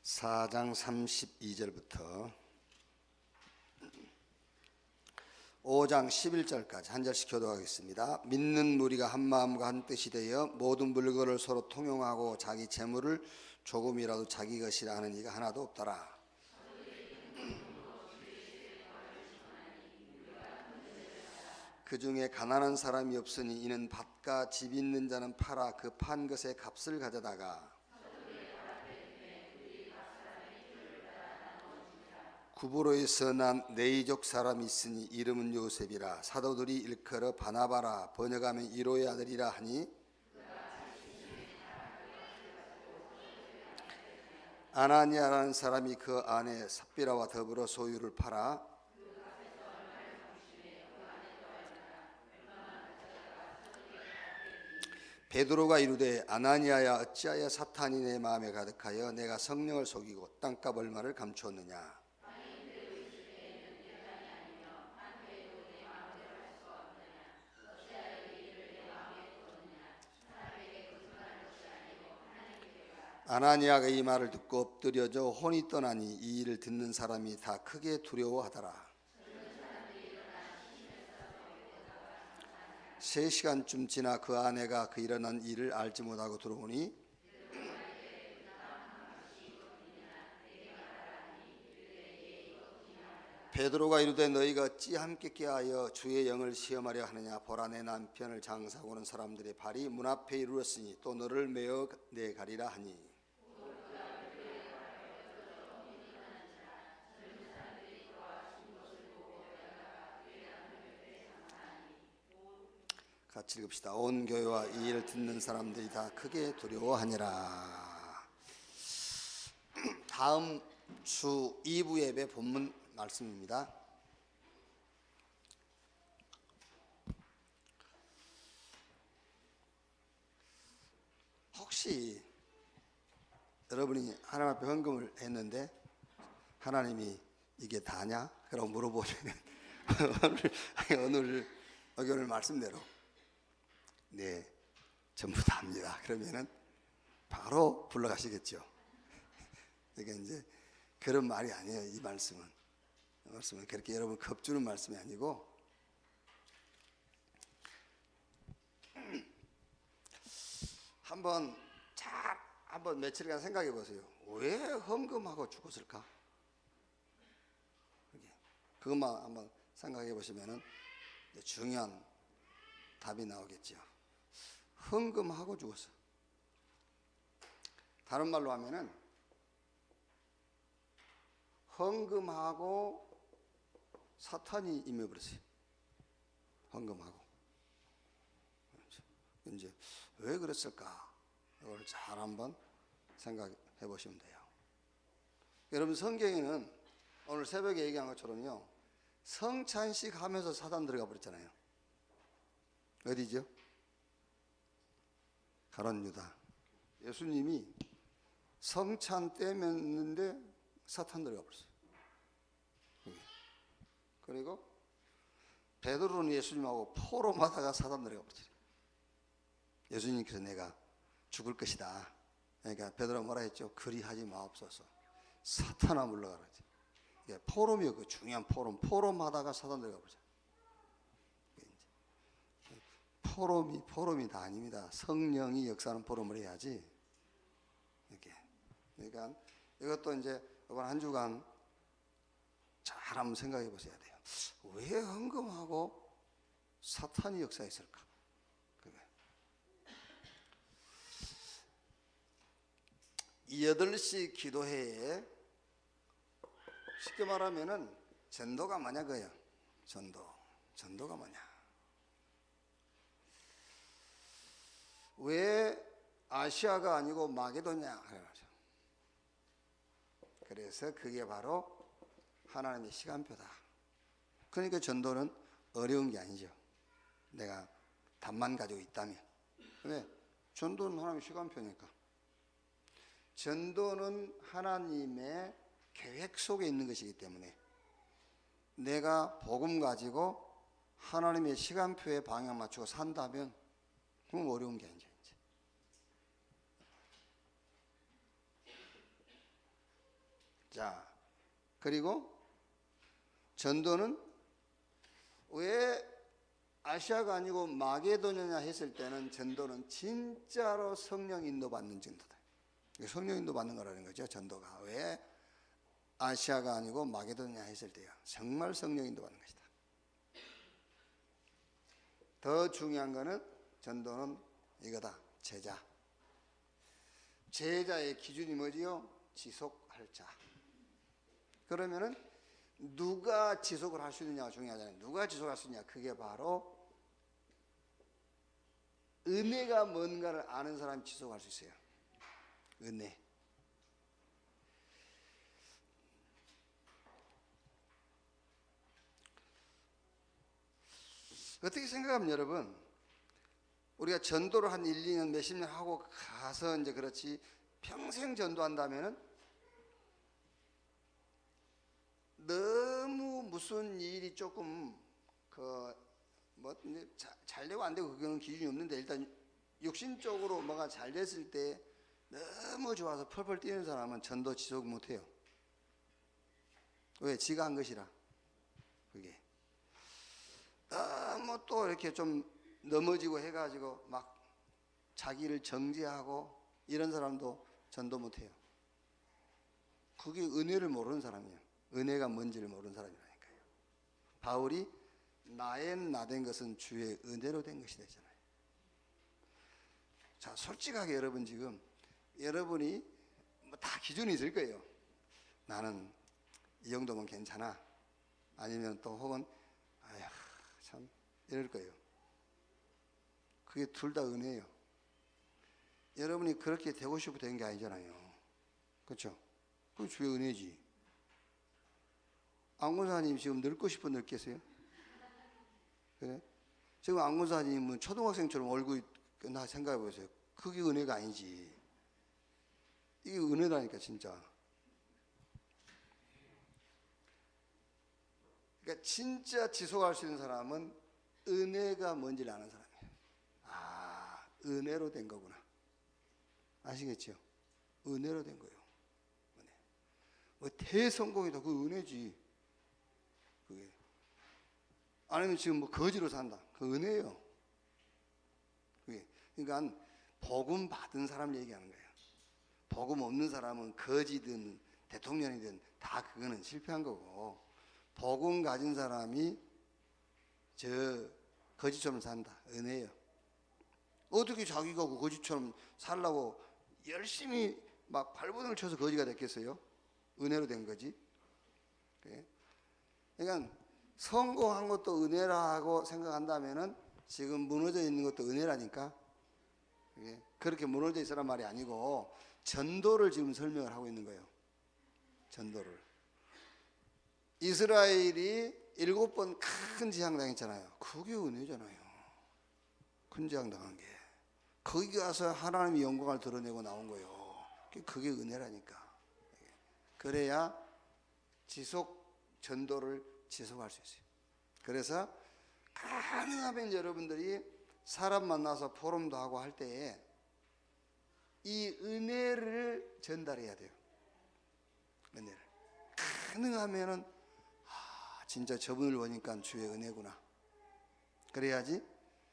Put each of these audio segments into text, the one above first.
4장 32절부터 5장 11절까지 한 절씩 교도하겠습니다. 믿는 무리가 한 마음과 한 뜻이 되어 모든 물건을 서로 통용하고 자기 재물을 조금이라도 자기 것이라 하는 이가 하나도 없더라. 그 중에 가난한 사람이 없으니 이는 밭과 집 있는 자는 팔아 그 판 것의 값을 가져다가 구브로에서 난 네이족 사람이 있으니 이름은 요셉이라. 사도들이 일컬어 바나바라 번역하면 이로의 아들이라 하니 아나니아라는 사람이 그 아내 삽비라와 더불어 소유를 팔아 베드로가 이르되 아나니아야 어찌하여 사탄이 내 마음에 가득하여 내가 성령을 속이고 땅값 얼마를 감추었느냐. 아나니아가 이 말을 듣고 엎드려져 혼이 떠나니 이 일을 듣는 사람이 다 크게 두려워하더라. 3시간쯤 지나 그 아내가 그 일어난 일을 알지 못하고 들어오니 베드로가 이르되 너희가 어찌 함께 꾀하여 주의 영을 시험하려 하느냐. 보라 내 남편을 장사하고 오는 사람들의 발이 문 앞에 이르렀으니 또 너를 메어 내가리라 하니 같이 읽읍시다. 온 교회와 이 일을 듣는 사람들이 다 크게 두려워하니라. 다음 주 2부 예배 본문 말씀입니다. 혹시 여러분이 하나님 앞에 헌금을 했는데 하나님이 이게 다냐? 그러고 물어보면 오늘 말씀대로 네, 전부 다 합니다. 그러면은 바로 불러가시겠죠. 그러니까 이제 그런 말이 아니에요. 이 말씀은 그렇게 여러분 겁주는 말씀이 아니고 한번 며칠간 생각해 보세요. 왜 헌금하고 죽었을까? 그것만 한번 생각해 보시면은 중요한 답이 나오겠죠. 헌금하고 죽었어. 다른 말로 하면은 헌금하고 사탄이 임해버렸어요. 헌금하고. 이제 왜 그랬을까? 이걸 잘 한번 생각해 보시면 돼요. 여러분 성경에는 오늘 새벽에 얘기한 것처럼요. 성찬식 하면서 사탄 들어가 버렸잖아요. 어디죠? 가룟 유다. 예수님이 성찬 때였는데 사탄 들어가 버렸어요. 그리고 베드로는 예수님하고 포럼하다가 사탄 들어가 버렸어요. 예수님께서 내가 죽을 것이다. 그러니까 베드로가 뭐라 했죠? 그리하지 마옵소서. 사탄아 물러가라. 포럼이요. 그 중요한 포럼하다가 사탄 들어가 버렸어요. 포럼이 다 아닙니다. 성령이 역사하는 포럼을 해야지. 이렇게. 그러니까 이것도 이제 이번 한 주간 잘 한번 생각해 보셔야 돼요. 왜 헌금하고 사탄이 역사했을까? 그게. 이 8시 기도회에 쉽게 말하면은 전도가 뭐냐 그예요. 전도가 뭐냐? 왜 아시아가 아니고 마게도냐? 그래서 그게 바로 하나님의 시간표다. 그러니까 전도는 어려운 게 아니죠. 내가 답만 가지고 있다면. 왜? 전도는 하나님의 시간표니까. 전도는 하나님의 계획 속에 있는 것이기 때문에 내가 복음 가지고 하나님의 시간표에 방향 맞추고 산다면 그건 어려운 게 아니죠. 자, 그리고 전도는 왜 아시아가 아니고 마게도냐냐 했을 때는 전도는 진짜로 성령 인도 받는 전도다. 성령 인도 받는 거라는 거죠. 전도가 왜 아시아가 아니고 마게도냐 했을 때요. 정말 성령 인도 받는 것이다. 더 중요한 거는 전도는 이거다. 제자. 제자의 기준이 뭐지요? 지속할 자. 그러면은 누가 지속을 할 수 있느냐가 중요하잖아요. 누가 지속할 수 있냐? 그게 바로 은혜가 뭔가를 아는 사람이 지속할 수 있어요. 은혜. 어떻게 생각하면 여러분, 우리가 전도를 한 1, 2년, 몇십 년 하고 가서 이제 그렇지 평생 전도한다면은 너무 무슨 일이 조금 잘 되고 안 되고 그거는 기준이 없는데 일단 육신적으로 뭐가 잘 됐을 때 너무 좋아서 펄펄 뛰는 사람은 전도 지속 못 해요. 왜? 지가 한 것이라. 그게 너무 또 이렇게 좀 넘어지고 해가지고 막 자기를 정죄하고 이런 사람도 전도 못 해요. 그게 은혜를 모르는 사람이에요. 은혜가 뭔지를 모르는 사람이라니까요. 바울이 나의 나된 것은 주의 은혜로 된 것이 되잖아요. 자, 솔직하게 여러분 지금 여러분이 뭐 다 기준이 있을 거예요. 나는 이 정도면 괜찮아. 아니면 또 혹은 아휴 참 이럴 거예요. 그게 둘 다 은혜예요. 여러분이 그렇게 되고 싶어 된 게 아니잖아요. 그렇죠? 그게 주의 은혜지. 안군사님 지금 늙고 싶어 늙겠어요? 그래? 지금 안군사님은 초등학생처럼 얼굴이 나 생각해 보세요. 그게 은혜가 아니지. 이게 은혜라니까 진짜. 그러니까 진짜 지속할 수 있는 사람은 은혜가 뭔지를 아는 사람이에요. 아, 은혜로 된 거구나. 아시겠죠? 은혜로 된 거예요. 은혜. 뭐 대성공이다. 그 은혜지. 그게. 아니면 지금 뭐 거지로 산다. 그 은혜예요. 그게. 그러니까 복음 받은 사람을 얘기하는 거예요. 복음 없는 사람은 거지든 대통령이든 다 그거는 실패한 거고, 복음 가진 사람이 저 거지처럼 산다. 은혜예요. 어떻게 자기가 그 거지처럼 살라고 열심히 막 발버둥을 쳐서 거지가 됐겠어요? 은혜로 된 거지. 그러니까 성공한 것도 은혜라고 생각한다면은 지금 무너져 있는 것도 은혜라니까. 그렇게 무너져 있으란 말이 아니고 전도를 지금 설명을 하고 있는 거예요. 전도를. 이스라엘이 7번 큰 재앙 당했잖아요. 그게 은혜잖아요. 큰 재앙 당한 게. 거기 가서 하나님의 영광을 드러내고 나온 거예요. 그게 은혜라니까. 그래야 전도를 지속할 수 있어요. 그래서 가능하면 여러분들이 사람 만나서 포럼도 하고 할 때에 이 은혜를 전달해야 돼요. 은혜를. 가능하면은 진짜 저분을 보니까 주의 은혜구나. 그래야지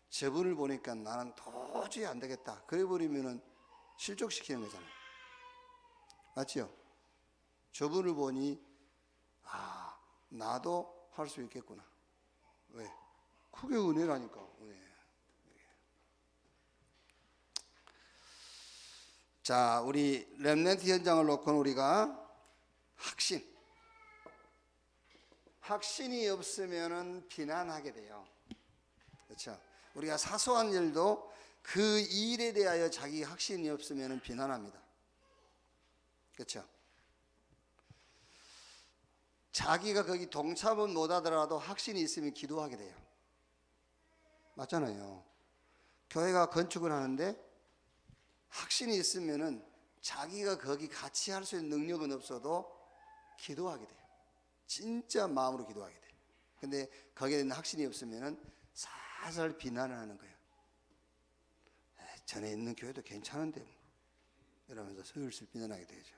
저분을 보니까 나는 도저히 안 되겠다. 그래 버리면은 실족시키는 거잖아요. 맞죠? 저분을 보니 나도 할 수 있겠구나. 왜? 그게 은혜라니까. 은혜. 자, 우리 렘넌트 현장을 놓고 우리가 확신이 없으면은 비난하게 돼요. 그렇죠? 우리가 사소한 일도 그 일에 대하여 자기 확신이 없으면은 비난합니다. 그렇죠? 자기가 거기 동참은 못하더라도 확신이 있으면 기도하게 돼요. 맞잖아요. 교회가 건축을 하는데 확신이 있으면은 자기가 거기 같이 할 수 있는 능력은 없어도 기도하게 돼요. 진짜 마음으로 기도하게 돼요. 근데 거기에 대한 확신이 없으면은 살살 비난을 하는 거예요. 전에 있는 교회도 괜찮은데 뭐. 이러면서 슬슬 비난하게 되죠.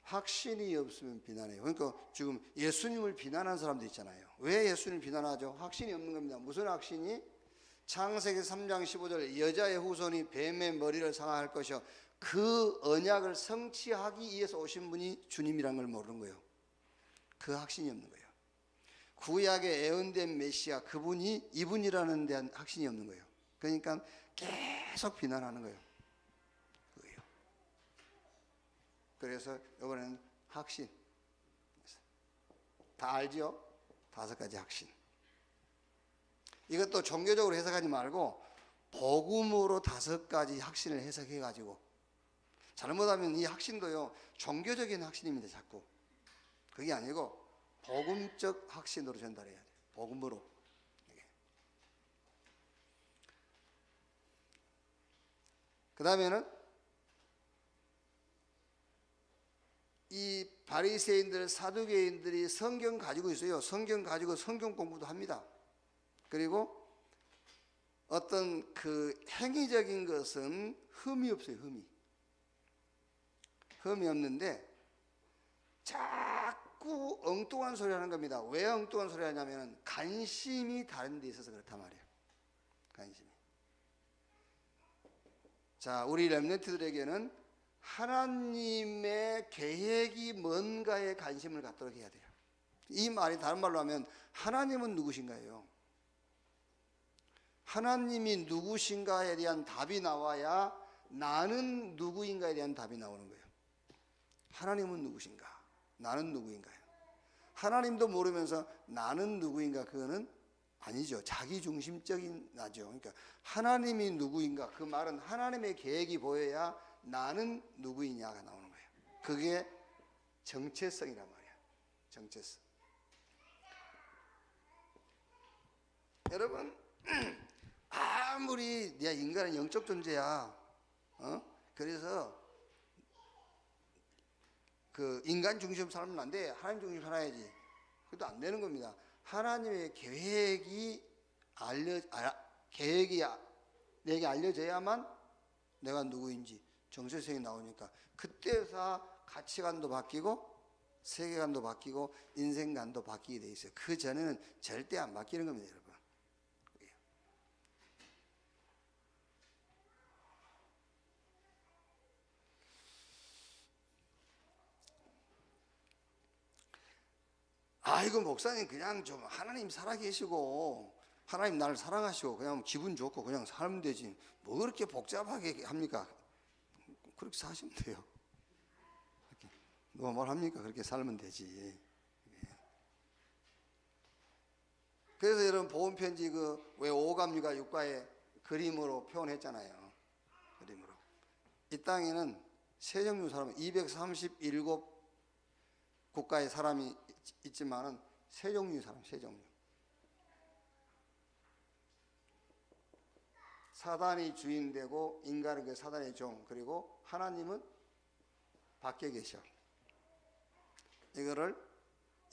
확신이 없으면 비난해요. 그러니까 지금 예수님을 비난한 사람도 있잖아요. 왜 예수님을 비난하죠? 확신이 없는 겁니다. 무슨 확신이? 창세기 3장 15절 여자의 후손이 뱀의 머리를 상할 것이요 그 언약을 성취하기 위해서 오신 분이 주님이라는 걸 모르는 거예요. 그 확신이 없는 거예요. 구약의 예언된 메시아 그분이 이분이라는 데한 확신이 없는 거예요. 그러니까 계속 비난하는 거예요. 그거예요. 그래서 이번에는 확신 다 알죠? 5가지 확신. 이것도 종교적으로 해석하지 말고 복음으로 5가지 확신을 해석해 가지고 잘못하면 이 확신도요 종교적인 확신입니다. 자꾸 그게 아니고 복음적 확신으로 전달해야 돼요. 복음으로. 그 다음에는 이 바리새인들 사두개인들이 성경 가지고 있어요. 성경 가지고 성경 공부도 합니다. 그리고 어떤 그 행위적인 것은 흠이 없어요. 흠이 없는데 자꾸 엉뚱한 소리 하는 겁니다. 왜 엉뚱한 소리 하냐면 관심이 다른 데 있어서 그렇단 말이에요. 관심이. 자, 우리 렘넌트들에게는 하나님의 계획이 뭔가에 관심을 갖도록 해야 돼요. 이 말이 다른 말로 하면 하나님은 누구신가요? 하나님이 누구신가에 대한 답이 나와야 나는 누구인가에 대한 답이 나오는 거예요. 하나님은 누구신가? 나는 누구인가요? 하나님도 모르면서 나는 누구인가? 그거는 아니죠. 자기중심적인 나죠. 그러니까 하나님이 누구인가? 그 말은 하나님의 계획이 보여야 나는 누구이냐가 나오는 거예요. 그게 정체성이란 말이야. 정체성. 여러분 아무리 내가 인간은 영적 존재야. 그래서 그 인간 중심 살면 안 돼. 하나님 중심 살아야지. 그것도 안 되는 겁니다. 하나님의 계획이 내게 알려져야만 내가 누구인지 정체성이 나오니까 그때서 가치관도 바뀌고 세계관도 바뀌고 인생관도 바뀌게 돼 있어요. 그 전에는 절대 안 바뀌는 겁니다, 여러분. 아이고 목사님 그냥 좀 하나님 살아계시고 하나님 나를 사랑하시고 그냥 기분 좋고 그냥 살면 되지 뭐 그렇게 복잡하게 합니까? 그렇게 사시면 돼요. 누가 뭘 합니까? 그렇게 살면 되지. 그래서 여러분 보험편지 그 왜 오감유가 육가의 그림으로 표현했잖아요. 그림으로. 이 땅에는 세 종류 사람 237 국가의 사람이 있지만은 세 종류 사람, 세 종류. 사단이 주인되고 인간은 그 사단의 종, 그리고 하나님은 밖에 계셔. 이거를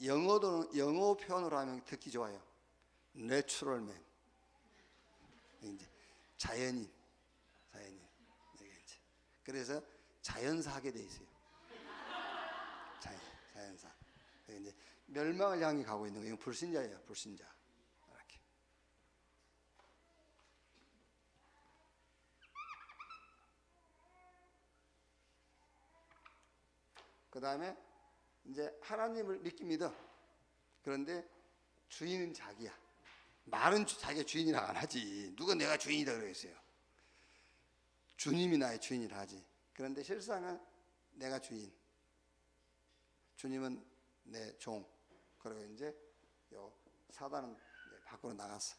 영어 표현으로 하면 듣기 좋아요. Natural man. 이제 자연인. 그래서 자연사 하게 돼 있어요. 자연사. 이제 멸망을 향해 가고 있는 거예요. 불신자예요, 불신자. 이렇게. 그 다음에 이제 하나님을 믿습니다. 그런데 주인은 자기야. 말은 자기가 주인이라 안 하지. 누가 내가 주인이다 그러겠어요. 주님이 나의 주인이라 하지. 그런데 실상은 내가 주인. 주님은 내 종. 그리고 이제 요 사단은 밖으로 나갔어.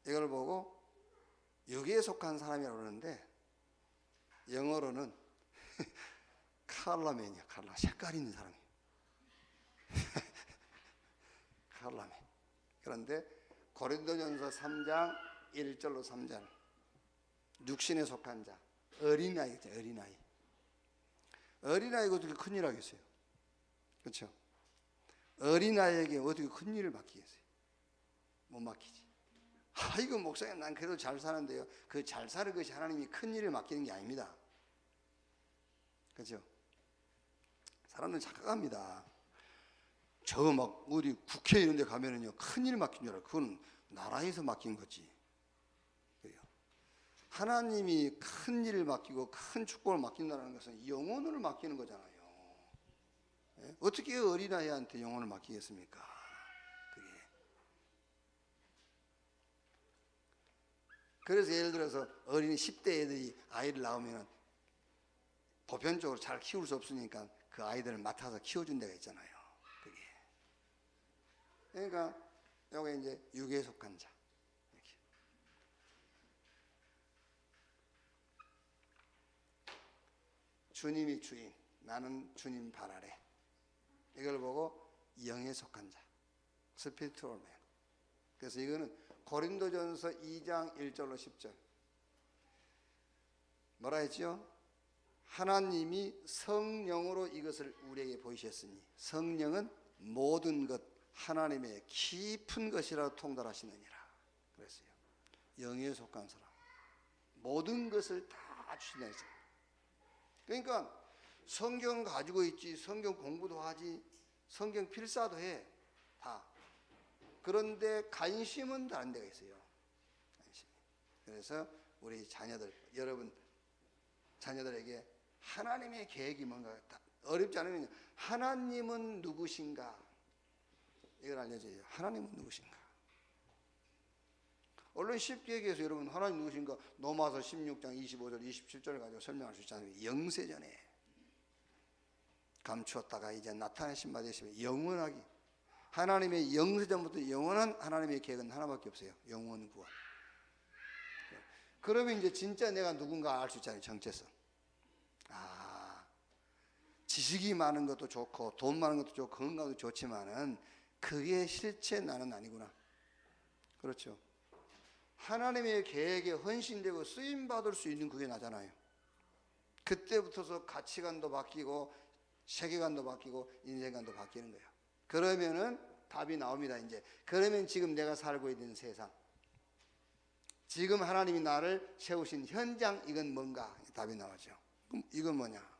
이걸 보고 여기에 속한 사람이라고 그러는데 영어로는 칼라맨이야. 칼라. 색깔 있는 사람이에요. 칼라맨. 그런데 고린도전서 3장 1절로 3절 육신에 속한 자 어린아이 있죠. 어린아이가 어떻게 큰일 하겠어요. 그렇죠. 어린아이에게 어떻게 큰일을 맡기겠어요. 못 맡기지. 아이고 목사님 난 그래도 잘 사는데요. 그 잘 사는 것이 하나님이 큰일을 맡기는 게 아닙니다. 그렇죠. 사람들 착각합니다. 저 막 어디 국회 이런 데 가면은요, 큰일 맡긴 줄 알아요. 그건 나라에서 맡긴 거지. 그래요. 하나님이 큰 일을 맡기고 큰 축복을 맡긴다는 것은 영혼을 맡기는 거잖아요. 예? 어떻게 어린아이한테 영혼을 맡기겠습니까? 그게. 그래서 예를 들어서 어린이 10대 애들이 아이를 낳으면 보편적으로 잘 키울 수 없으니까 그 아이들을 맡아서 키워준 데가 있잖아요. 그게. 그러니까 요게 이제 육에 속한 자. 이렇게. 주님이 주인, 나는 주님 발 아래. 이걸 보고 영에 속한 자. 스피리추얼 맨. 그래서 이거는 고린도전서 2장 1절로 10절. 뭐라 했죠? 하나님이 성령으로 이것을 우리에게 보이셨으니 성령은 모든 것 하나님의 깊은 것이라 통달하시느니라 그랬어요. 영에 속한 사람 모든 것을 다 주신다 했어요. 그러니까 성경 가지고 있지, 성경 공부도 하지, 성경 필사도 해 다. 그런데 관심은 다른 데가 있어요. 관심. 그래서 우리 자녀들, 여러분 자녀들에게 하나님의 계획이 뭔가 어렵지 않으면 하나님은 누구신가 이걸 알려줘요. 하나님은 누구신가. 얼른 쉽게 얘기해서 여러분 하나님 누구신가 로마서 16장 25절 27절을 가지고 설명할 수 있잖아요. 영세전에 감추었다가 이제 나타내신 바 되시면 영원하기. 하나님의 영세전부터 영원한 하나님의 계획은 하나밖에 없어요. 영원 구원. 그러면 이제 진짜 내가 누군가 알 수 있잖아요. 정체성. 지식이 많은 것도 좋고 돈 많은 것도 좋고 건강도 좋지만은 그게 실제 나는 아니구나. 그렇죠. 하나님의 계획에 헌신되고 쓰임받을 수 있는 그게 나잖아요. 그때부터서 가치관도 바뀌고 세계관도 바뀌고 인생관도 바뀌는 거예요. 그러면은 답이 나옵니다. 이제 그러면 지금 내가 살고 있는 세상, 지금 하나님이 나를 세우신 현장, 이건 뭔가 답이 나오죠. 그럼 이건 뭐냐?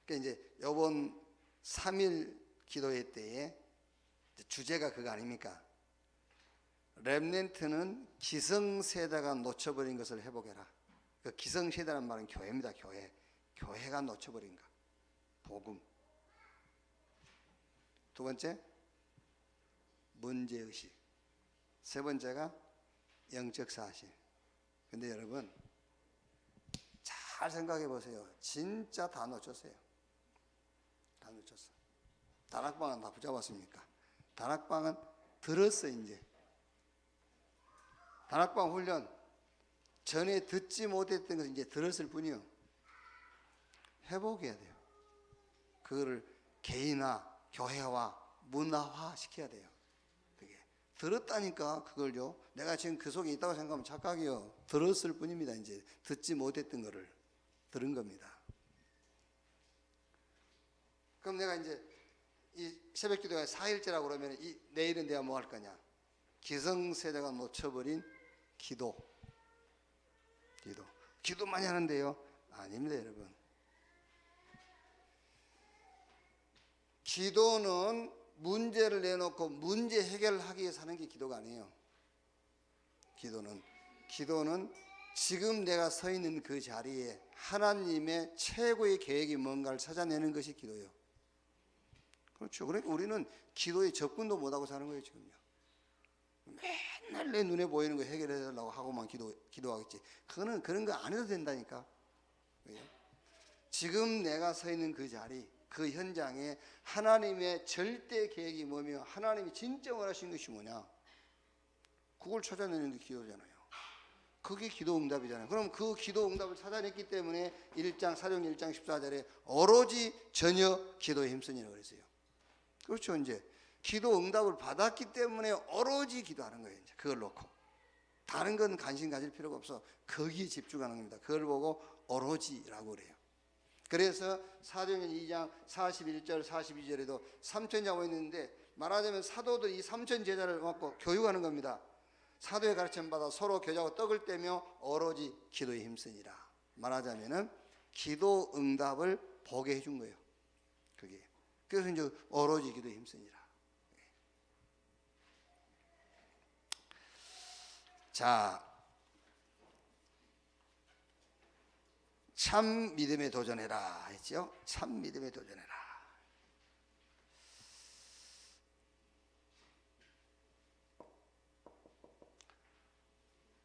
그러니까 이제 이번 3일 기도회 때에 주제가 그거 아닙니까? 렘넌트는 기성세대가 놓쳐버린 것을 회복해라. 그 기성세대라는 말은 교회입니다. 교회. 교회가 놓쳐버린 것. 복음. 두 번째, 문제의식. 세 번째가 영적 사실. 근데 여러분 잘 생각해 보세요. 진짜 다 놓쳤어요. 다 놓쳤어. 다락방은 다 붙잡았습니까? 다락방은 들었어. 이제 다락방 훈련 전에 듣지 못했던 것을 이제 들었을 뿐이요. 회복해야 돼요. 그거를 개인화, 교회화, 문화화 시켜야 돼요. 그게 들었다니까 그걸요. 내가 지금 그 속에 있다고 생각하면 착각이요. 들었을 뿐입니다. 이제 듣지 못했던 거를 들은 겁니다. 그럼 내가 이제 이 새벽 기도가 4일째라고 그러면 내일은 내가 뭐 할 거냐? 기성세대가 놓쳐버린 기도. 기도 많이 하는데요. 아닙니다, 여러분. 기도는 문제를 내놓고 문제 해결하기 위해서 하는 게 기도가 아니에요. 기도는 지금 내가 서 있는 그 자리에 하나님의 최고의 계획이 뭔가를 찾아내는 것이 기도예요. 그렇죠. 그러니까 우리는 기도에 접근도 못하고 사는 거예요, 지금요. 맨날 내 눈에 보이는 거 해결해달라고 하고만 기도하겠지. 그거는 그런 거 안 해도 된다니까. 왜요? 지금 내가 서 있는 그 자리, 그 현장에 하나님의 절대 계획이 뭐며 하나님이 진짜 원하시는 것이 뭐냐, 그걸 찾아내는 게 기도잖아요. 그게 기도 응답이잖아요. 그럼 그 기도 응답을 찾아냈기 때문에 사도행 1장 14절에 오로지 전혀 기도에 힘쓰니라고 그랬어요. 그렇죠. 이제 기도 응답을 받았기 때문에 오로지 기도하는 거예요. 이제 그걸 놓고 다른 건 관심 가질 필요가 없어. 거기에 집중하는 겁니다. 그걸 보고 오로지라고 그래요. 그래서 사도행전 2장 41절 42절에도 삼천자고 있는데, 말하자면 사도들이 이 삼천 제자를 갖고 교육하는 겁니다. 사도의 가르침 받아 서로 교제하고 떡을 떼며 오로지 기도에 힘쓰니라. 말하자면은 기도 응답을 보게 해준 거예요. 그게. 그래서 이제 오로지 기도에 힘쓰니라. 자, 참 믿음에 도전해라 했죠. 참 믿음에 도전해라.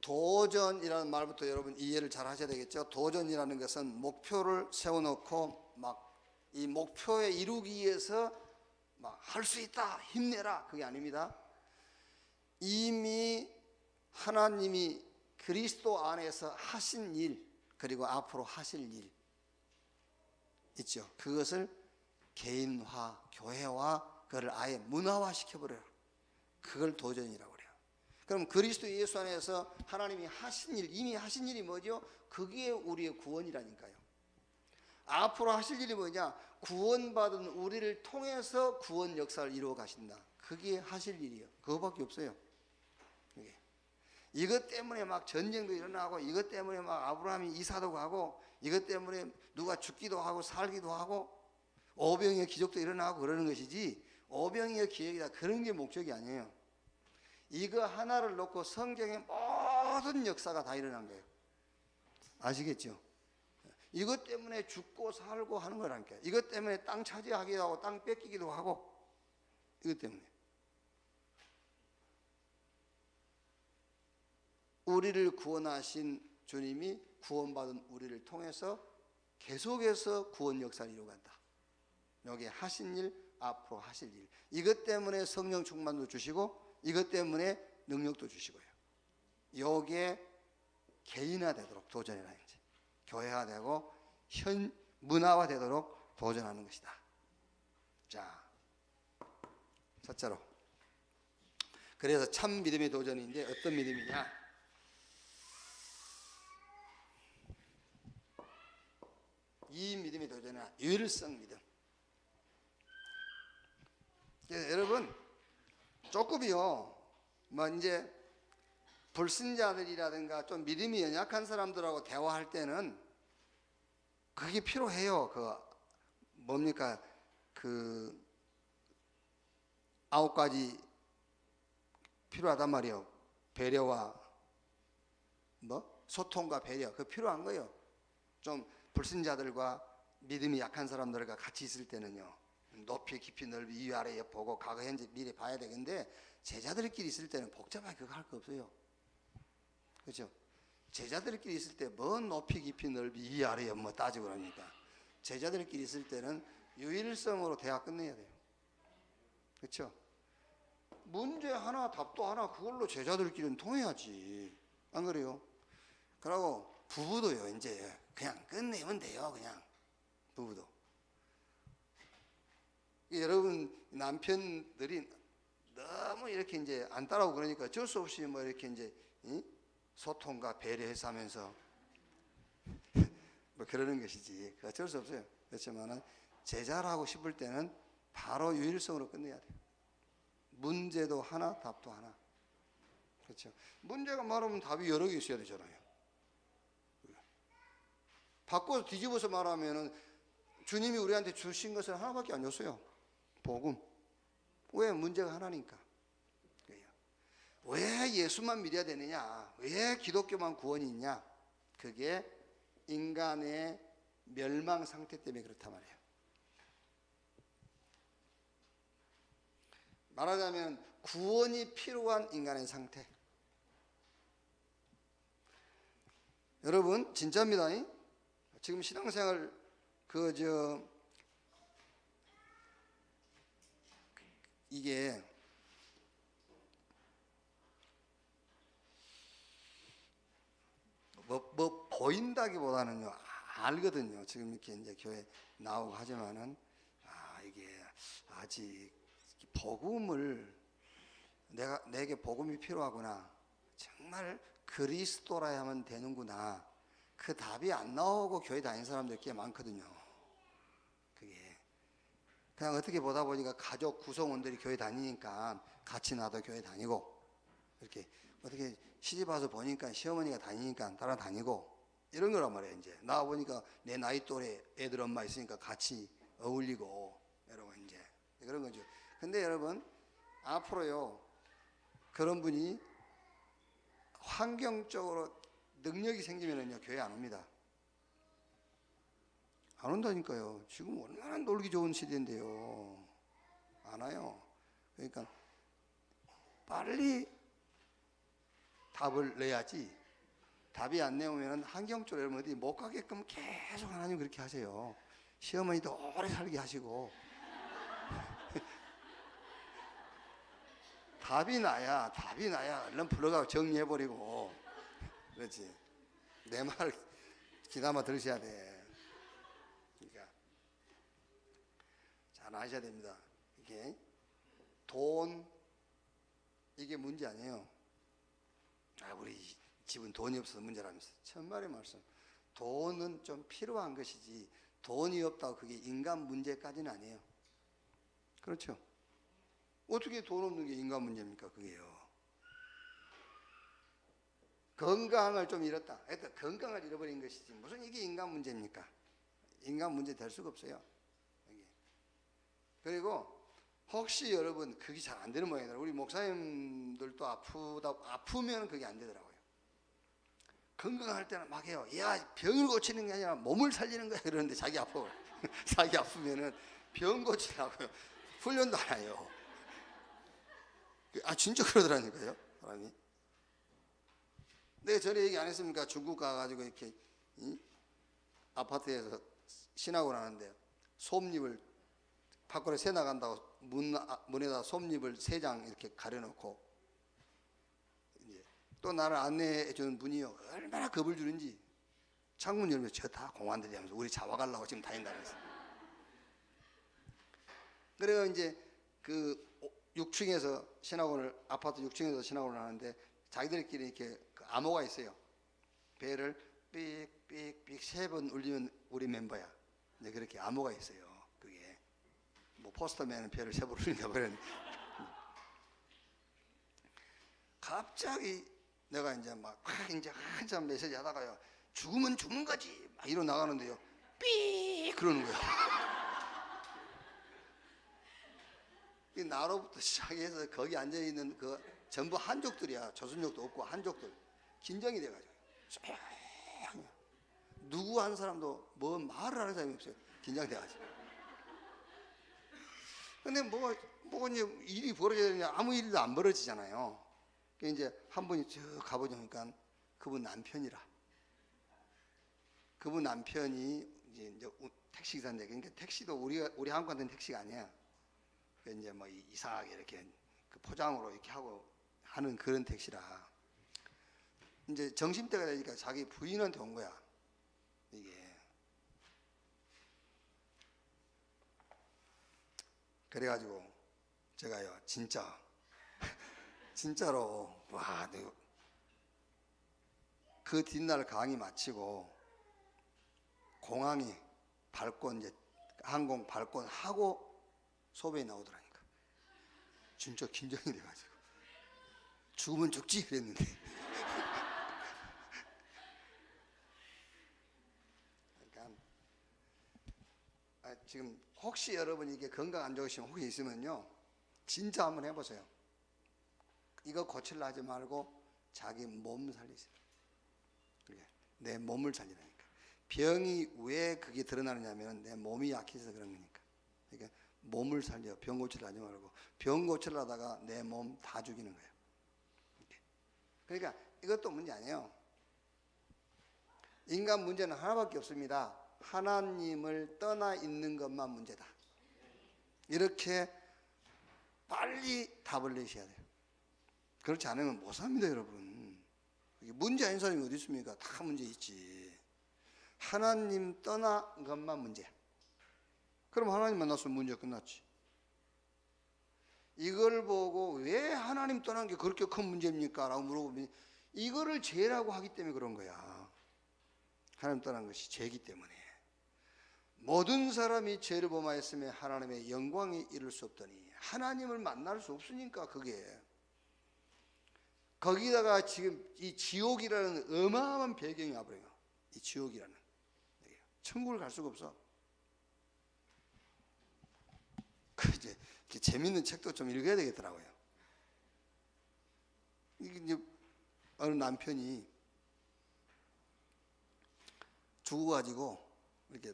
도전이라는 말부터 여러분 이해를 잘 하셔야 되겠죠. 도전이라는 것은 목표를 세워놓고 막 이 목표에 이루기 위해서 막 할 수 있다, 힘내라, 그게 아닙니다. 이미 하나님이 그리스도 안에서 하신 일, 그리고 앞으로 하실 일 있죠. 그것을 개인화, 교회화, 그걸 아예 문화화 시켜버려요. 그걸 도전이라고 그래요. 그럼 그리스도 예수 안에서 하나님이 하신 일, 이미 하신 일이 뭐죠? 그게 우리의 구원이라니까요. 앞으로 하실 일이 뭐냐? 구원받은 우리를 통해서 구원 역사를 이루어 가신다. 그게 하실 일이에요. 그거밖에 없어요. 이게. 이것 때문에 막 전쟁도 일어나고, 이것 때문에 막 아브라함이 이사도 가고, 이것 때문에 누가 죽기도 하고 살기도 하고, 오병이어 기적도 일어나고 그러는 것이지, 오병이어 기적이다 그런 게 목적이 아니에요. 이거 하나를 놓고 성경의 모든 역사가 다 일어난 거예요. 아시겠죠? 이것 때문에 죽고 살고 하는 거라니까. 이것 때문에 땅 차지하기도 하고 땅 뺏기기도 하고, 이것 때문에 우리를 구원하신 주님이 구원받은 우리를 통해서 계속해서 구원 역사를 이루어간다. 여기 하신 일, 앞으로 하실 일. 이것 때문에 성령 충만도 주시고, 이것 때문에 능력도 주시고요. 여기에 개인화되도록 도전이라 이제 교회화되고 현 문화화되도록 도전하는 것이다. 자, 첫째로. 그래서 참 믿음의 도전인데 어떤 믿음이냐? 이 믿음의 도전은 유일성 믿음. 여러분 조금이요, 뭐 이제 불신자들이라든가 좀 믿음이 연약한 사람들하고 대화할 때는 그게 필요해요. 그 뭡니까? 그 9가지 필요하단 말이에요. 배려와 뭐 소통과 배려, 그 필요한 거예요. 좀 불신자들과 믿음이 약한 사람들과 같이 있을 때는요, 높이 깊이 넓이 위아래 보고 과거 현재 미래 봐야 되는데, 제자들끼리 있을 때는 복잡하게 그거 할 거 없어요. 그렇죠? 제자들끼리 있을 때 뭔 높이 깊이 넓이 위아래 뭐 따지고 그러니까, 제자들끼리 있을 때는 유일성으로 대화 끝내야 돼요. 그렇죠? 문제 하나 답도 하나 그걸로 제자들끼리는 통해야지. 안 그래요? 그러고 부부도요, 이제 그냥 끝내면 돼요. 그냥 부부도. 여러분 남편들이 너무 이렇게 이제 안 따라오고 그러니까 어쩔 수 없이 뭐 이렇게 이제 소통과 배려해서 하면서 뭐 그러는 것이지, 어쩔 수 없어요. 그렇지만은 제자라고 싶을 때는 바로 유일성으로 끝내야 돼요. 문제도 하나, 답도 하나. 그렇죠? 문제가 말하면 답이 여러 개 있어야 되잖아요. 바꿔서 뒤집어서 말하면은 주님이 우리한테 주신 것은 하나밖에 안 줬어요. 복음. 왜? 문제가 하나니까. 왜 예수만 믿어야 되느냐? 왜 기독교만 구원이 있냐? 그게 인간의 멸망 상태 때문에 그렇단 말이에요. 말하자면 구원이 필요한 인간의 상태. 여러분 진짜입니다. 지금 신앙생활 이게 뭐 보인다기보다는요, 알거든요. 지금 이렇게 이제 교회 나오고 하지만은, 이게 아직 복음을 내게 복음이 필요하구나. 정말 그리스도라 하면 되는구나. 그 답이 안 나오고 교회 다니는 사람들 꽤 많거든요. 그게 그냥 어떻게 보다 보니까 가족 구성원들이 교회 다니니까 같이 나도 교회 다니고, 이렇게 어떻게 시집 와서 보니까 시어머니가 다니니까 따라다니고, 이런 거란 말이에요. 이제 나와 보니까 내 나이 또래 애들 엄마 있으니까 같이 어울리고 여러분 이제 그런 거죠. 근데 여러분 앞으로요 그런 분이 환경적으로 능력이 생기면은요 교회 안 옵니다. 안 온다니까요. 지금 얼마나 놀기 좋은 시대인데요. 안 와요. 그러니까 빨리 답을 내야지. 답이 안 나오면 환경적으로 여러분 어디 못 가게끔 계속 하나님 그렇게 하세요. 시어머니도 오래 살게 하시고 답이 나야 얼른 불러가고 정리해버리고 그렇지. 내 말 귀담아 들으셔야 돼. 그러니까 잘 아셔야 됩니다. 이게 돈 이게 문제 아니에요. 우리 집은 돈이 없어서 문제라면서 천만의 말씀. 돈은 좀 필요한 것이지 돈이 없다고 그게 인간 문제까지는 아니에요. 그렇죠? 어떻게 돈 없는 게 인간 문제입니까? 그게요. 건강을 좀 잃었다. 하여튼 건강을 잃어버린 것이지 무슨 이게 인간 문제입니까? 인간 문제 될 수가 없어요. 그리고 혹시 여러분 그게 잘 안 되는 모양이더라고요. 우리 목사님들도 아프면 그게 안 되더라고요. 건강할 때는 막 해요. 야, 병을 고치는 게 아니라 몸을 살리는 거야 그러는데 자기 아파. 자기 아프면은 병 고치라고요. 훈련도 안 해요. 진짜 그러더라니까요 사람이. 내가 전에 얘기 안 했습니까? 중국 가가지고 이렇게 아파트에서 신학을 하는데 솜잎을 밖으로 새 나간다고 문에다 솜잎을 3장 이렇게 가려놓고 이제 또 나를 안내해 주는 분이요 얼마나 겁을 주는지 창문 열면 저 다 공안들이 하면서 우리 잡아가려고 지금 다닌다면서. 그래서 이제 그 6층에서 신학원을 아파트 6층에서 신학원을 하는데 자기들끼리 이렇게 그 암호가 있어요. 배를 삑삑삑 3번 울리면 우리 멤버야. 이제 그렇게 암호가 있어요. 그게 뭐 포스터맨은 배를 3번 울린다고 그랬는데 갑자기 내가 이제 막 이제 한참 메시지 하다가요 죽으면 죽는 거지 막 이러 나가는데요 삑 그러는 거예요. 나로부터 시작해서 거기 앉아있는 그 전부 한족들이야. 조선족도 없고 한족들. 긴장이 돼가지고 누구 한 사람도 뭐 말을 하는 사람이 없어요. 긴장돼가지고. 근데 뭐가 이제 일이 벌어져야 되냐. 아무 일도 안 벌어지잖아요. 이제 한 분이 쭉 가보니까 그분 남편이라. 그분 남편이 이제 택시기사인데 그러니까 택시도 우리 한국 같은 택시가 아니야. 이제 뭐 이상하게 이렇게 그 포장으로 이렇게 하고 하는 그런 택시라. 이제 점심때가 되니까 자기 부인한테 온 거야. 이게. 그래가지고 제가요 진짜로 와 내가 그 뒷날 강의 마치고 공항에 발권 이제 항공 발권 하고 소변이 나오더라니까. 진짜 긴장이 돼가지고 죽으면 죽지 그랬는데 그러니까 지금 혹시 여러분이 이게 건강 안 좋으시면 혹시 있으면요 진짜 한번 해보세요. 이거 고치려 하지 말고 자기 몸 살리세요. 내 몸을 살리라니까. 병이 왜 그게 드러나느냐면 내 몸이 약해서 그런 거니까. 그러니까 몸을 살려. 병 고치려 하지 말고 병 고치려 하다가 내 몸 다 죽이는 거예요. 그러니까 이것도 문제 아니에요. 인간 문제는 하나밖에 없습니다. 하나님을 떠나 있는 것만 문제다. 이렇게 빨리 답을 내셔야 돼요. 그렇지 않으면 못 삽니다 여러분. 문제 아닌 사람이 어디 있습니까? 다 문제 있지. 하나님 떠난 것만 문제야. 그럼 하나님 만났으면 문제가 끝났지. 이걸 보고 왜 하나님 떠난 게 그렇게 큰 문제입니까? 라고 물어보면 이거를 죄라고 하기 때문에 그런 거야. 하나님 떠난 것이 죄이기 때문에. 모든 사람이 죄를 범하였으면 하나님의 영광이 이룰 수 없더니 하나님을 만날 수 없으니까 그게. 거기다가 지금 이 지옥이라는 어마어마한 배경이 와버려요. 이 지옥이라는. 천국을 갈 수가 없어. 그 이제 재밌는 책도 좀 읽어야 되겠더라고요. 이게 이제 어느 남편이 죽어가지고 이렇게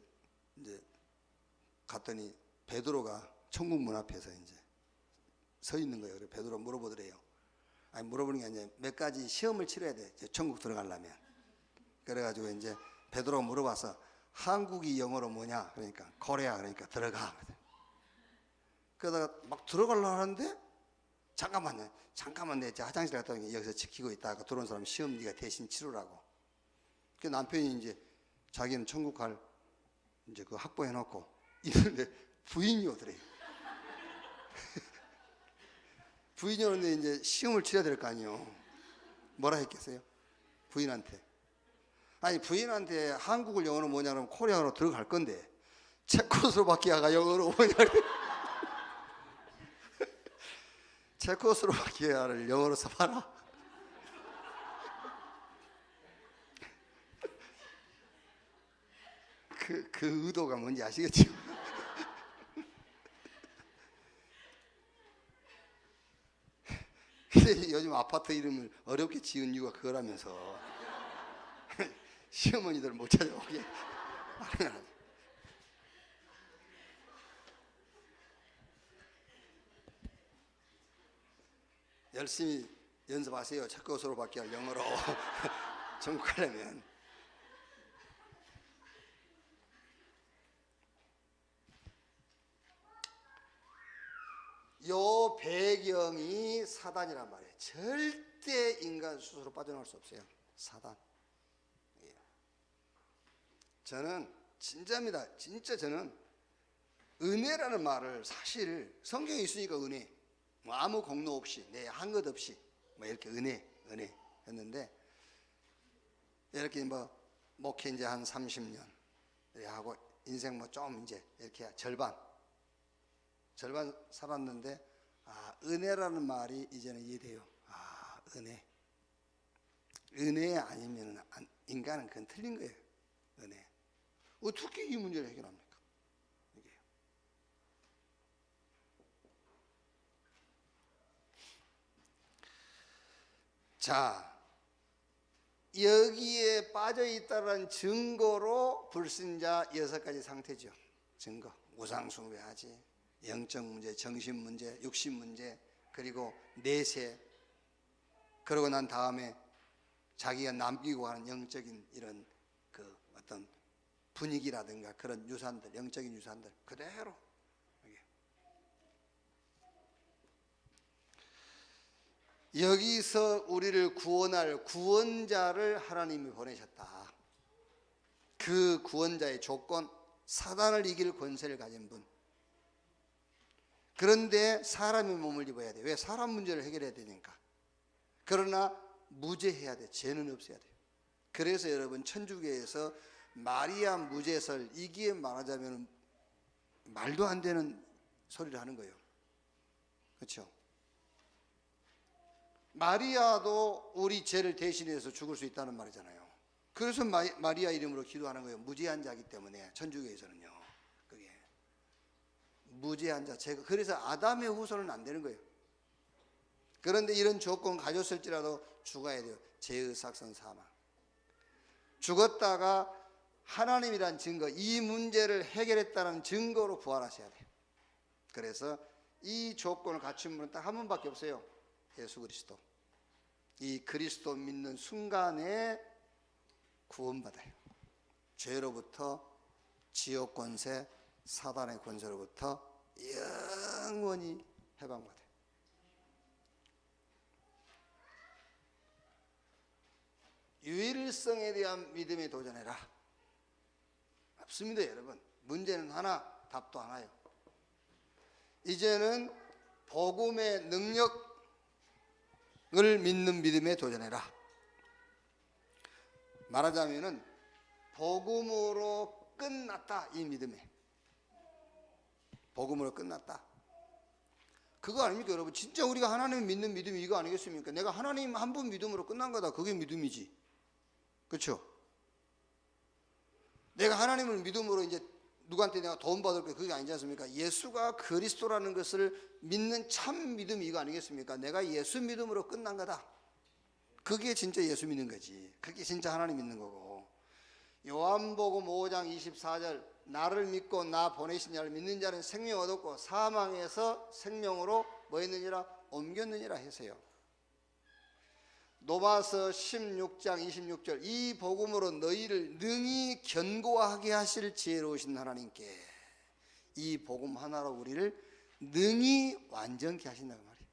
이제 갔더니 베드로가 천국 문 앞에서 이제 서 있는 거예요. 그래서 베드로 물어보더래요. 아니 물어보는 게 아니라 몇 가지 시험을 치러야 돼. 천국 들어가려면. 그래가지고 이제 베드로가 물어봐서 한국이 영어로 뭐냐? 그러니까 코리아 그러니까 들어가. 그러다가 막 들어가려고 하는데 잠깐만요. 이제 화장실 갔다 오니까 여기서 지키고 있다가 들어온 사람 시험 네가 대신 치르라고. 그 남편이 이제 자기는 천국 갈 이제 그 확보해 놓고 이런데 부인이 오더래요. 부인이 오는데 이제 시험을 치러야 될 거 아니에요. 뭐라 했겠어요? 부인한테. 아니 부인한테 한국을 영어로 뭐냐 그러면 코리아로 들어갈 건데 체코스로바키아가 영어로 뭐냐 체코스로바키아를 영어로 써봐라. 그 의도가 뭔지 아시겠죠? 근데 요즘 아파트 이름을 어렵게 지은 이유가 그거라면서 시어머니들 못 찾아오게. 열심히 연습하세요. 체코스로바키아 영어로 전국 가려면. 요 배경이 사단이란 말이에요. 절대 인간 스스로 빠져나올 수 없어요. 사단. 저는 진짜입니다. 진짜 저는 은혜라는 말을 사실 성경에 있으니까 은혜, 뭐 아무 공로 없이 내 한 것 없이 뭐 이렇게 은혜였는데 이렇게 뭐 목회 이제 한 30년 하고 인생 뭐 좀 이제 이렇게 절반 살았는데 은혜라는 말이 이제는 이해돼요. 은혜 아니면 인간은 그건 틀린 거예요. 은혜. 어떻게 이 문제를 해결합니까? 이게. 자, 여기에 빠져 있다는 증거로 불신자 6가지 상태죠. 증거. 우상 숭배하지, 영적 문제, 정신 문제, 육신 문제, 그리고 내세. 그러고 난 다음에 자기가 남기고 하는 영적인 이런 그 어떤 분위기라든가 그런 유산들, 영적인 유산들 그대로. 여기서 우리를 구원할 구원자를 하나님이 보내셨다. 그 구원자의 조건, 사단을 이길 권세를 가진 분. 그런데 사람의 몸을 입어야 돼. 왜? 사람 문제를 해결해야 되니까. 그러나 무죄해야 돼. 죄는 없어야 돼요. 그래서 여러분 천주교에서 마리아 무죄설, 이게 말하자면 말도 안 되는 소리를 하는 거예요. 그렇죠? 마리아도 우리 죄를 대신해서 죽을 수 있다는 말이잖아요. 그래서 마리아 이름으로 기도하는 거예요. 무죄한 자이기 때문에 천주교에서는요. 그게 무죄한 자, 그래서 아담의 후손은 안 되는 거예요. 그런데 이런 조건 가졌을지라도 죽어야 돼요. 죄의 삭선 사망. 죽었다가 하나님이란 증거, 이 문제를 해결했다는 증거로 부활하셔야 돼요. 그래서 이 조건을 갖춘 분은 딱 한 분밖에 없어요. 예수 그리스도. 이 그리스도 믿는 순간에 구원받아요. 죄로부터, 지옥 권세, 사단의 권세로부터 영원히 해방받아요. 유일성에 대한 믿음에 도전해라. 없습니다, 여러분. 문제는 하나, 답도 하나요. 이제는 복음의 능력을 믿는 믿음에 도전해라. 말하자면은 복음으로 끝났다, 이 믿음에. 복음으로 끝났다. 그거 아닙니까, 여러분? 진짜 우리가 하나님을 믿는 믿음이 이거 아니겠습니까? 내가 하나님 한 분 믿음으로 끝난 거다. 그게 믿음이지. 그렇죠? 내가 하나님을 믿음으로 이제 누구한테 내가 도움 받을 거 그게 아니지 않습니까? 예수가 그리스도라는 것을 믿는 참 믿음이 이거 아니겠습니까? 내가 예수 믿음으로 끝난 거다. 그게 진짜 예수 믿는 거지. 그게 진짜 하나님 믿는 거고. 요한복음 5장 24절 나를 믿고 나 보내신 자를 믿는 자는 생명 얻었고 사망에서 생명으로 뭐 했느니라? 옮겼느니라 했어요. 로마서 16장 26절 이 복음으로 너희를 능히 견고하게 하실 지혜로우신 하나님께 이 복음 하나로 우리를 능히 완전케 하신다는 말이에요.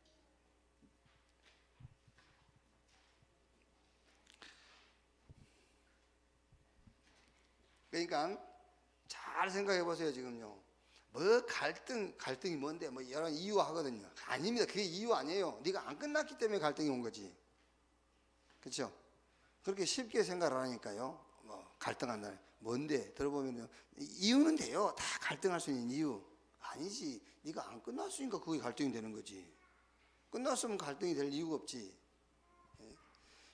그러니까 잘 생각해 보세요. 지금요 뭐 갈등이 뭔데 뭐 여러 이유 하거든요. 아닙니다. 그게 이유 아니에요. 네가 안 끝났기 때문에 갈등이 온 거지. 그렇죠? 그렇게 쉽게 생각을 하니까요. 뭐 갈등한다. 뭔데? 들어보면요. 이유는 돼요. 다 갈등할 수 있는 이유. 아니지. 네가 안 끝났으니까 그게 갈등이 되는 거지. 끝났으면 갈등이 될 이유가 없지.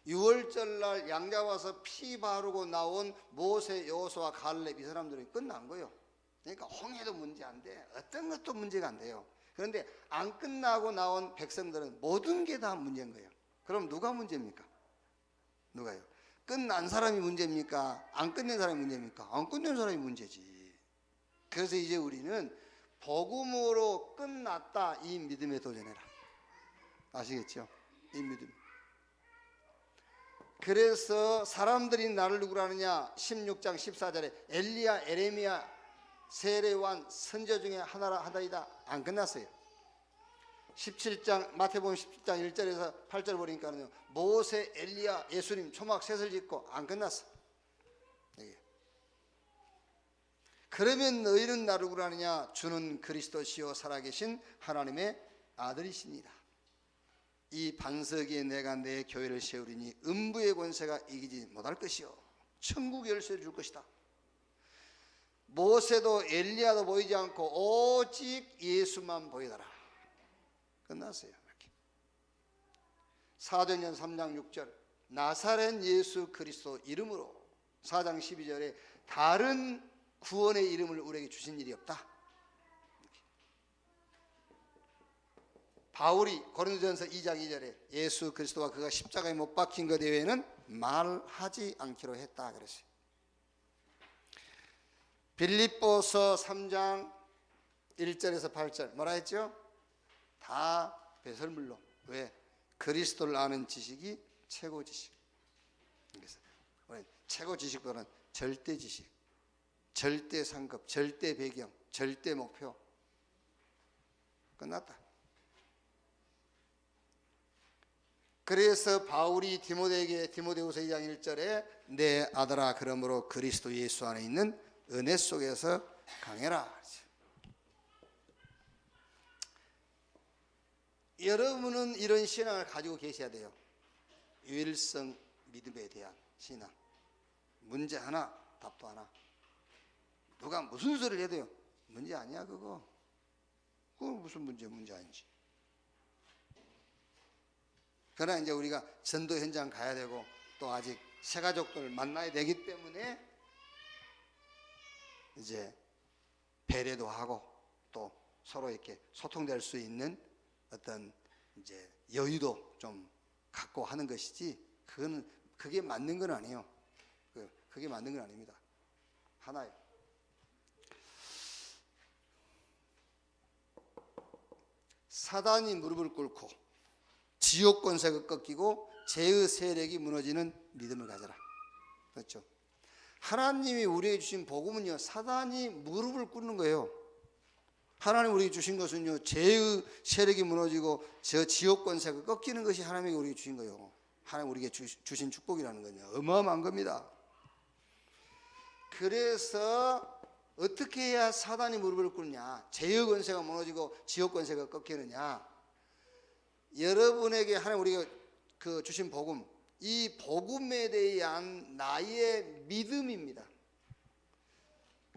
6월절 날 양 잡아서 피 바르고 나온 모세, 여호수아, 갈렙 이 사람들은 끝난 거예요. 그러니까 홍해도 문제 안 돼. 어떤 것도 문제가 안 돼요. 그런데 안 끝나고 나온 백성들은 모든 게 다 문제인 거예요. 그럼 누가 문제입니까? 누가요? 끝난 사람이 문제입니까? 안 끝낸 사람이 문제입니까? 안 끝낸 사람이 문제지. 그래서 이제 우리는 복음으로 끝났다 이 믿음에 도전해라. 아시겠죠? 이 믿음. 그래서 사람들이 나를 누구라 하느냐 16장 14절에 엘리야, 에레미야, 세례요한 선지자 중에 하나이다. 안 끝났어요. 17장 마태복음 17장 1절에서 8절 보니까는요 모세, 엘리야, 예수님 초막 셋을 짓고 안 끝났어. 그러면 너희는 나를 누구라 하느냐 주는 그리스도시요 살아계신 하나님의 아들이시니라. 이 반석에 내가 내 교회를 세우리니 음부의 권세가 이기지 못할 것이요 천국 열쇠를 줄 것이다. 모세도 엘리야도 보이지 않고 오직 예수만 보이더라. 끝났어요. 이렇게. 사도행전 3장 6절 나사렛 예수 그리스도 이름으로 4장 12절에 다른 구원의 이름을 우리에게 주신 일이 없다. 바울이 고린도전서 2장 2절에 예수 그리스도와 그가 십자가에 못 박힌 것 외에는 말하지 않기로 했다 그랬어요. 빌립보서 3장 1절에서 8절 뭐라 했죠? 다 배설물로. 왜? 그리스도를 아는 지식이 최고 지식. 그래서 최고 지식보다는 절대 지식, 절대 상급, 절대 배경, 절대 목표. 끝났다. 그래서 바울이 디모데에게 디모데후서 2장 1절에 내 아들아 그러므로 그리스도 예수 안에 있는 은혜 속에서 강해라. 여러분은 이런 신앙을 가지고 계셔야 돼요. 유일성 믿음에 대한 신앙. 문제 하나 답도 하나. 누가 무슨 소리를 해도요 문제 아니야 그거. 그거 무슨 문제 아닌지. 그러나 이제 우리가 전도 현장 가야 되고 또 아직 새가족들 만나야 되기 때문에 이제 배려도 하고 또 서로 이렇게 소통될 수 있는 어떤 이제 여유도 좀 갖고 하는 것이지 그게 맞는 건 아니에요. 그게 맞는 건 아닙니다. 하나요. 사단이 무릎을 꿇고 지옥 권세가 꺾이고 죄의 세력이 무너지는 믿음을 가져라. 그렇죠? 하나님이 우리에게 주신 복음은요 사단이 무릎을 꿇는 거예요. 하나님 우리에게 주신 것은요 죄의 세력이 무너지고 저 지옥 권세가 꺾이는 것이 하나님이 우리에게 주신 거예요. 하나님 우리에게 주신 축복이라는 건요 어마어마한 겁니다. 그래서 어떻게 해야 사단이 무릎을 꿇냐, 죄의 권세가 무너지고 지옥 권세가 꺾이느냐. 여러분에게 하나님 우리가 주신 복음, 이 복음에 대한 나의 믿음입니다.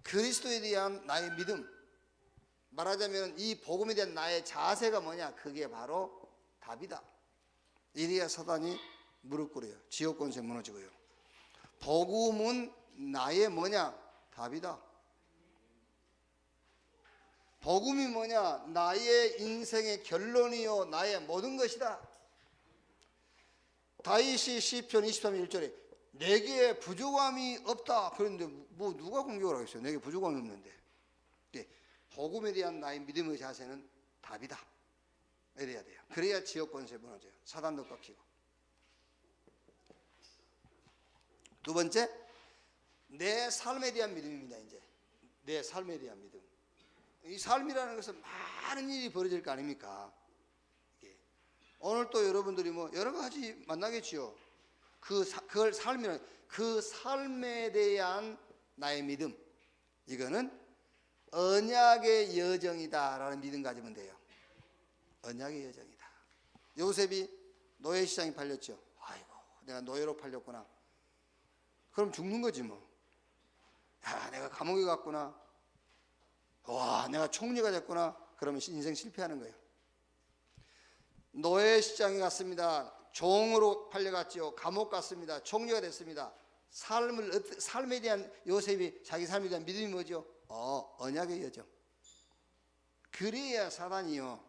그리스도에 대한 나의 믿음, 말하자면 이 복음에 대한 나의 자세가 뭐냐, 그게 바로 답이다. 이래야 사단이 무릎 꿇어요. 지옥 권세 무너지고요. 복음은 나의 뭐냐, 답이다. 복음이 뭐냐? 나의 인생의 결론이요 나의 모든 것이다. 다윗이 시편 23편 1절에 내게 부족함이 없다. 그런데 뭐 누가 공격을 하겠어요? 내게 부족함이 없는데. 네, 복음에 대한 나의 믿음의 자세는 답이다. 이래야 돼요. 그래야 지역 권세 무너져요. 사단도 꺾이고. 두 번째, 내 삶에 대한 믿음입니다. 이제 내 삶에 대한 믿음. 이 삶이라는 것은 많은 일이 벌어질 거 아닙니까? 오늘 또 여러분들이 뭐 여러 가지 만나겠지요. 그걸 삶이라는 그 삶에 대한 나의 믿음. 이거는 언약의 여정이다라는 믿음 가지면 돼요. 언약의 여정이다. 요셉이 노예 시장에 팔렸죠. 아이고, 내가 노예로 팔렸구나. 그럼 죽는 거지 뭐. 야, 내가 감옥에 갔구나. 와, 내가 총리가 됐구나. 그러면 인생 실패하는 거예요. 노예 시장에 갔습니다. 종으로 팔려갔죠. 감옥 갔습니다. 총리가 됐습니다. 삶에 대한 요셉이 자기 삶에 대한 믿음이 뭐죠? 언약의 여정. 그래야 사단이요.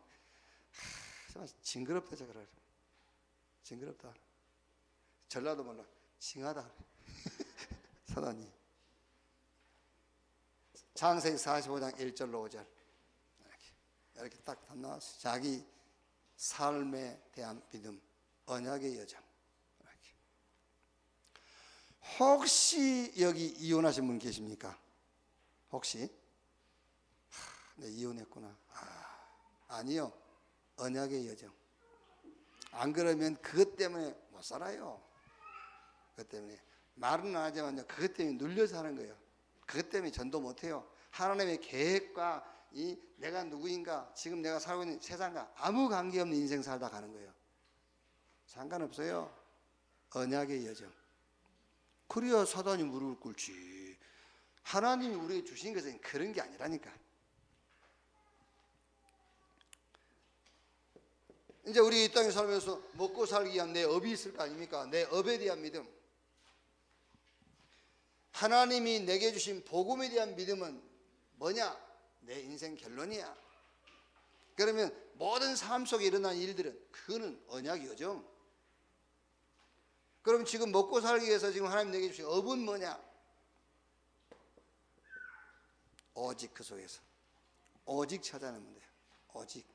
정말 징그럽다 저거를. 징그럽다. 전라도 몰라. 징하다. 사단이. 창세기 45장 1절로 5절 이렇게 딱 나왔어요. 자기 삶에 대한 믿음, 언약의 여정. 이렇게. 혹시 여기 이혼하신 분 계십니까? 혹시? 네, 이혼했구나. 아니요. 언약의 여정. 안 그러면 그것 때문에 못 살아요. 그것 때문에 말은 안 하지만 그것 때문에 눌려서 하는 거예요. 그것 때문에 전도 못해요. 하나님의 계획과 이 내가 누구인가, 지금 내가 살고 있는 세상과 아무 관계없는 인생 살다 가는 거예요. 상관없어요. 언약의 여정. 그래야 사단이 무릎을 꿇지. 하나님이 우리에게 주신 것은 그런 게 아니라니까. 이제 우리 이 땅에 살면서 먹고 살기 위한 내 업이 있을 거 아닙니까? 내 업에 대한 믿음. 하나님이 내게 주신 복음에 대한 믿음은 뭐냐? 내 인생 결론이야. 그러면 모든 삶 속에 일어난 일들은 그거는 언약의 여정. 그럼 지금 먹고 살기 위해서 지금 하나님 내게 주신 업은 뭐냐? 오직 그 속에서 오직 찾아내면 돼요. 오직.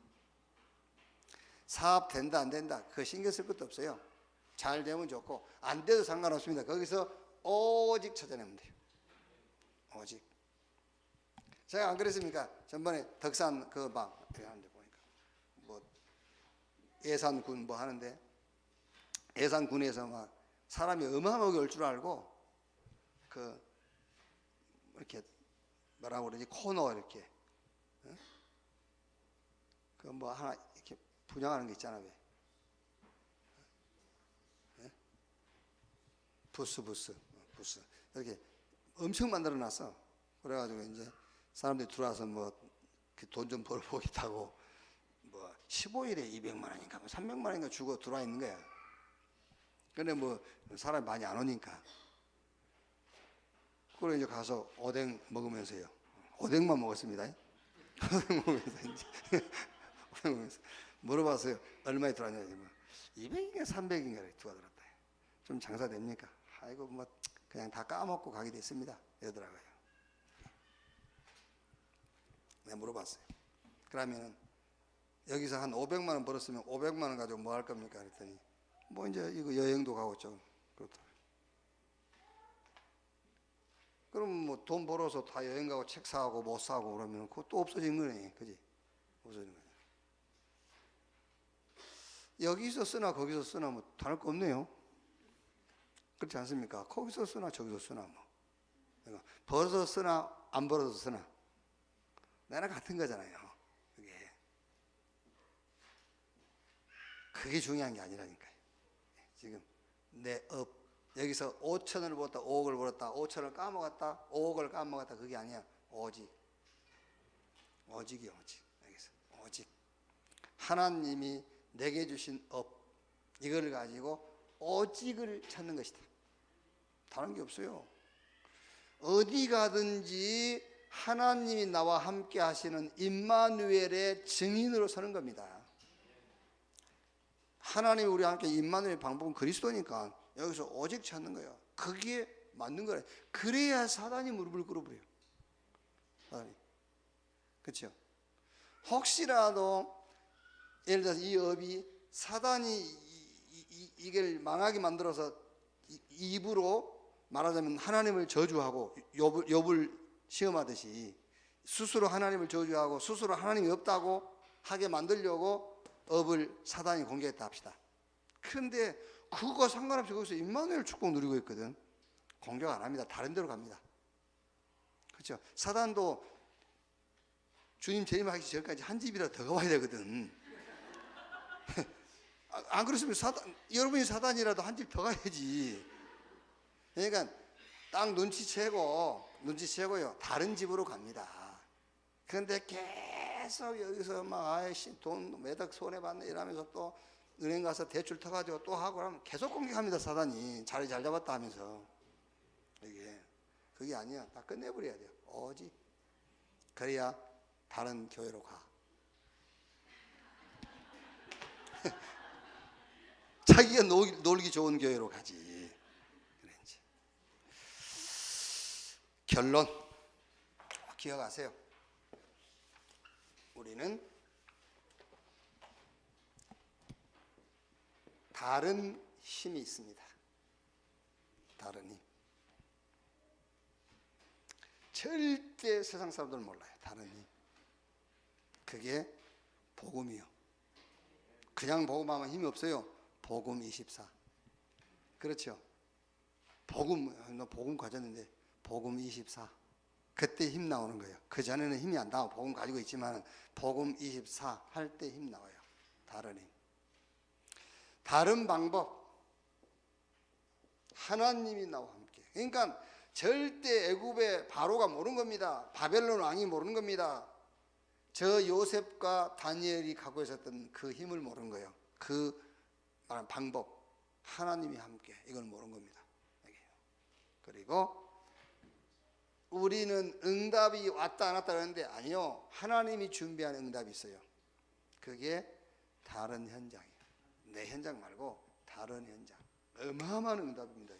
사업 된다 안 된다 그거 신경 쓸 것도 없어요. 잘 되면 좋고 안 돼도 상관없습니다. 거기서 오직 찾아내면 돼요. 오직. 제가 안 그랬습니까? 전번에 덕산 그 막 하는데 보니까 뭐 예산군 뭐 하는데 예산군에서 막 사람이 어마어마하게 올 줄 알고 그 이렇게 뭐라고 그러지 코너 이렇게 그 뭐 하나 이렇게 분양하는 게 있잖아 왜? 부스 이렇게 엄청 만들어 놨어. 그래가지고 이제 사람들이 들어와서 뭐 돈 좀 벌어보겠다고 뭐 15일에 200만 원인가 뭐 300만 원인가 주고 들어와 있는 거야. 근데 뭐 사람이 많이 안 오니까. 그래 이제 가서 오뎅 먹으면서요. 오뎅만 먹었습니다. 오뎅 먹으면서 이제 오뎅 먹으면서 물어봤어요. 얼마에 들어왔냐? 200인가 300인가 누가 들었다. 좀 장사 됩니까? 아이고 뭐 그냥 다 까먹고 가게 됐습니다. 이러더라고요. 내가 물어봤어요. 그러면 여기서 한 500만 원 벌었으면 500만 원 가지고 뭐 할 겁니까? 그랬더니 뭐 이제 이거 여행도 가고 좀 그렇다. 그럼 뭐 돈 벌어서 다 여행 가고 책 사고 못 사고 그러면 그거 또 없어지는 거네, 그지? 없어지는 거네. 여기서 쓰나 거기서 쓰나 뭐 다를 거 없네요. 그렇지 않습니까? 거기서 쓰나 저기서 쓰나 뭐. 그러니까 벌어서 쓰나 안 벌어서 쓰나 나랑 같은 거잖아요. 그게 중요한 게 아니라니까요. 지금 내 업 여기서 5천원을 벌었다 5억을 벌었다 5천원을 까먹었다 5억을 까먹었다 그게 아니야. 오직 오직이요. 오직. 여기서 오직 하나님이 내게 주신 업 이걸 가지고 오직을 찾는 것이다. 다른 게 없어요. 어디 가든지 하나님이 나와 함께 하시는 임마누엘의 증인으로 서는 겁니다. 하나님이 우리와 함께 임마누엘 방법은 그리스도니까 여기서 오직 찾는 거예요. 그게 맞는 거예요. 그래야 사단이 무릎을 꿇어버려요. 사단이. 그렇죠? 혹시라도 예를 들어서 이 업이 사단이 이걸 망하게 만들어서 입으로 말하자면 하나님을 저주하고 욥을 시험하듯이 스스로 하나님을 저주하고 스스로 하나님이 없다고 하게 만들려고 업을 사단이 공개했다 합시다. 그런데 그거 상관없이 거기서 임마누엘 축복 누리고 있거든. 공격 안 합니다. 다른 데로 갑니다. 그렇죠? 사단도 주님 재림하기 전까지 한 집이라도 더 가봐야 되거든. 안 그렇으면 여러분이 사단이라도 한 집 더 가야지. 그러니까 딱 눈치채고요. 다른 집으로 갑니다. 그런데 계속 여기서 막 아이씨 돈 매덕 손해 받네 이러면서 또 은행 가서 대출 터가지고 또 하고 하면 계속 공격합니다. 사단이 자리 잘 잡았다 하면서. 그게 아니야. 다 끝내버려야 돼요. 오직 그래야 다른 교회로 가. 자기가 놀기 좋은 교회로 가지. 그런지. 결론 기억하세요. 우리는 다른 힘이 있습니다. 다른 힘. 절대 세상 사람들은 몰라요. 다른 힘. 그게 복음이요. 그냥 복음하면 힘이 없어요. 복음 24. 그렇죠? 너 복음 가졌는데 복음 24. 그때 힘 나오는 거예요. 그 전에는 힘이 안 나와. 복음 가지고 있지만 복음 24 할 때 힘 나와요. 다른 힘. 다른 방법. 하나님이 나와 함께. 그러니까 절대 애굽의 바로가 모르는 겁니다. 바벨론 왕이 모르는 겁니다. 저 요셉과 다니엘이 갖고 있었던 그 힘을 모르는 거예요. 그 말한 방법. 하나님이 함께. 이걸 모르는 겁니다. 그리고 우리는 응답이 왔다 안 왔다 그러는데 아니요. 하나님이 준비한 응답이 있어요. 그게 다른 현장이에요. 내 현장 말고 다른 현장. 어마어마한 응답입니다.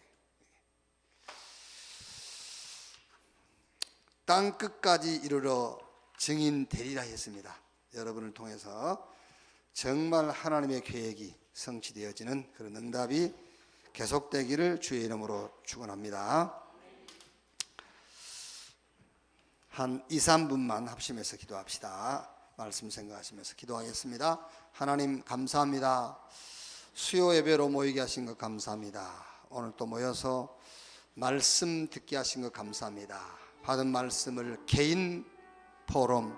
땅 끝까지 이르러 증인 되리라 했습니다. 여러분을 통해서 정말 하나님의 계획이 성취되어지는 그런 응답이 계속되기를 주의 이름으로 축원합니다. 한 2, 3분만 합심해서 기도합시다. 말씀 생각하시면서 기도하겠습니다. 하나님 감사합니다. 수요 예배로 모이게 하신 것 감사합니다. 오늘 또 모여서 말씀 듣게 하신 것 감사합니다. 받은 말씀을 개인 포럼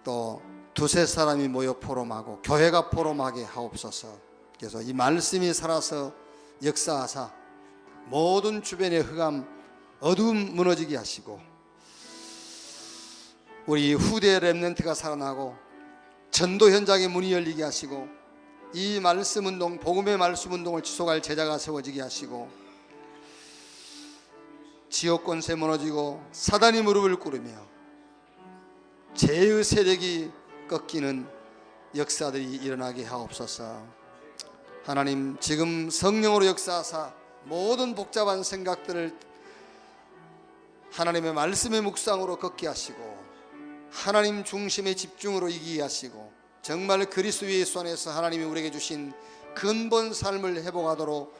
또 두세 사람이 모여 포럼하고 교회가 포럼하게 하옵소서. 그래서 이 말씀이 살아서 역사하사 모든 주변의 흑암 어두움 무너지게 하시고 우리 후대 렘넌트가 살아나고 전도 현장의 문이 열리게 하시고 이 말씀 운동, 복음의 말씀 운동을 지속할 제자가 세워지게 하시고 지옥 권세 무너지고 사단이 무릎을 꿇으며 죄의 세력이 꺾이는 역사들이 일어나게 하옵소서. 하나님 지금 성령으로 역사하사 모든 복잡한 생각들을 하나님의 말씀의 묵상으로 걷게 하시고 하나님 중심의 집중으로 이기게 하시고 정말 그리스도 예수 안에서 하나님이 우리에게 주신 근본 삶을 회복하도록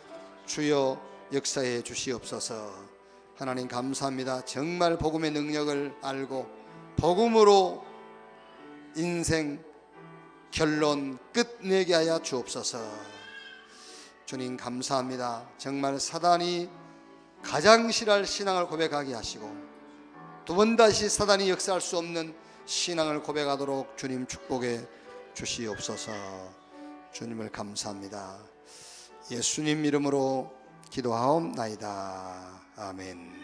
주여 역사해 주시옵소서. 하나님 감사합니다. 정말 복음의 능력을 알고 복음으로 인생 결론 끝내게 하여 주옵소서. 주님 감사합니다. 정말 사단이 가장 싫어할 신앙을 고백하게 하시고 두 번 다시 사단이 역사할 수 없는 신앙을 고백하도록 주님 축복해 주시옵소서. 주님을 감사합니다. 예수님 이름으로 기도하옵나이다. 아멘.